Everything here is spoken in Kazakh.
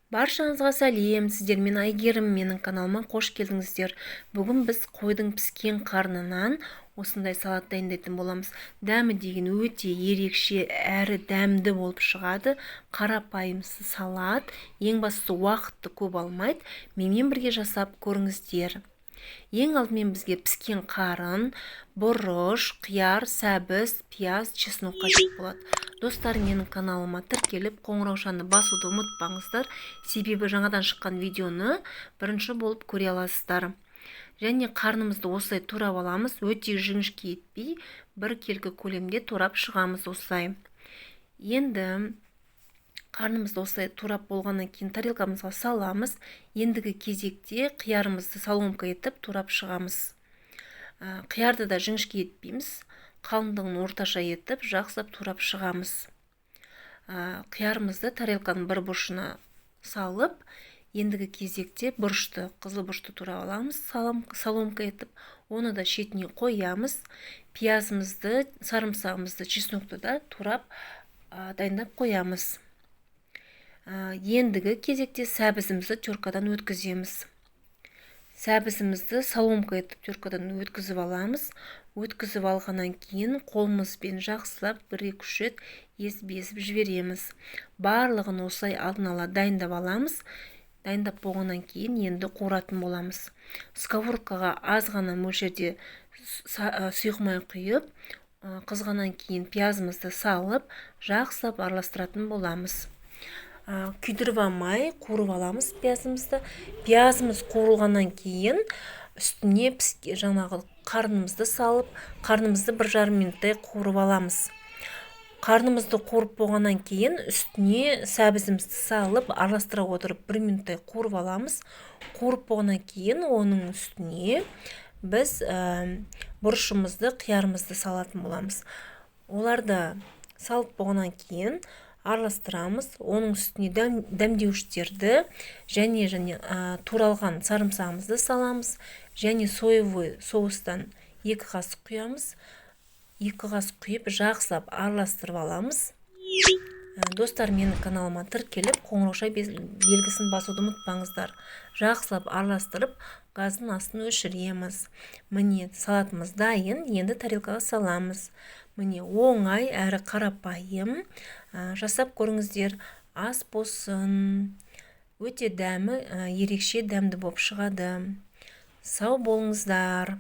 Баршаңызға сәлем, сіздермен Айгерім, менің каналыма қош келдіңіздер. Бүгін біз қойдың піскен қарнынан осындай салат дайындайтын боламыз. Дәмі деген өте ерекше әрі дәмді болып шығады. Қарапайымсы салат, ең бастысы уақытты көп алмайды. Менімен бірге жасап көріңіздер. Ең алдымен бізге піскен қарын, бұрыш, қияр, сәбіз, пияз, чеснок қажет болады. Достар, менің каналыма тіркеліп, қоңыраушаны басуды ұмытпаңыздар, себебі жаңадан шыққан видеоны бірінші болып көре аласыздар. Және қарнымызды осылай турап аламыз, өте жіңішке етпей, бір келкі көлемде турап шығамыз осылай. Енді қарнымызды осылай турап болғаннан кейін тарелкамызға саламыз. Ендігі кезекте қиярымызды соломка етіп турап шығамыз. Қиярды да жіңішке етпейміз, қалыңдығын орташа етіп жақсылап турап шығамыз. Қиярымызды тарелканың бір бұрышына салып, ендігі кезекте бұрышты, қызыл бұрышты турап аламыз, соломка етіп, оны да шетіне қоямыз. Пиязымызды, сарымсағымызды, чеснокты да турап дайындап қоямыз. Ендігі кезекте сәбізімізді теркадан өткіземіз. Сәбізімізді соломка етіп теркадан өткізіп аламыз. Өткізіп алғаннан кейін қолымызбен жақсылап 1-2 рет езіп жібереміз. Барлығын осылай алдын ала дайындап аламыз. Дайындап болғаннан кейін енді қуыратын боламыз. Сковородкаға аз ғана мөлшерде сұйық май құйып, қызғаннан кейін пиязымызды салып, жақсылап араластыратын боламыз. Күйдіріп алмай қуырып аламыз пиязымызды. Пиязымыз қуырылғаннан кейін үстіне жаңағы қарнымызды салып, қарнымызды 1,5 минуттай қуырып аламыз. Қарнымызды қуырып болғаннан кейін үстіне сәбізімізді салып, араластыра отырып 1 минуттай қуырып аламыз. Қуырып болғаннан кейін оның үстіне біз бұрышымызды, қиярымызды салатын боламыз. Оларды салып болғаннан кейін араластырамыз. Оның үстіне дәмдеуіштерді және туралған сарымсағымызды саламыз. Және соевый соустан 2 қасық құямыз. 2 қасық құйып, жақсылап араластырып аламыз. Достар, менің каналыма тіркеліп, қоңырауша белгісін басуды ұмытпаңыздар. Жақсылап араластырып, газдың астын өшіреміз. Міне, салатымыз дайын, енді тарелкаға саламыз. Міне, оңай әрі қарапайым. Жасап көріңіздер, ас болсын. Өте дәмі, ерекше дәмді болып шығады. Сау болыңыздар.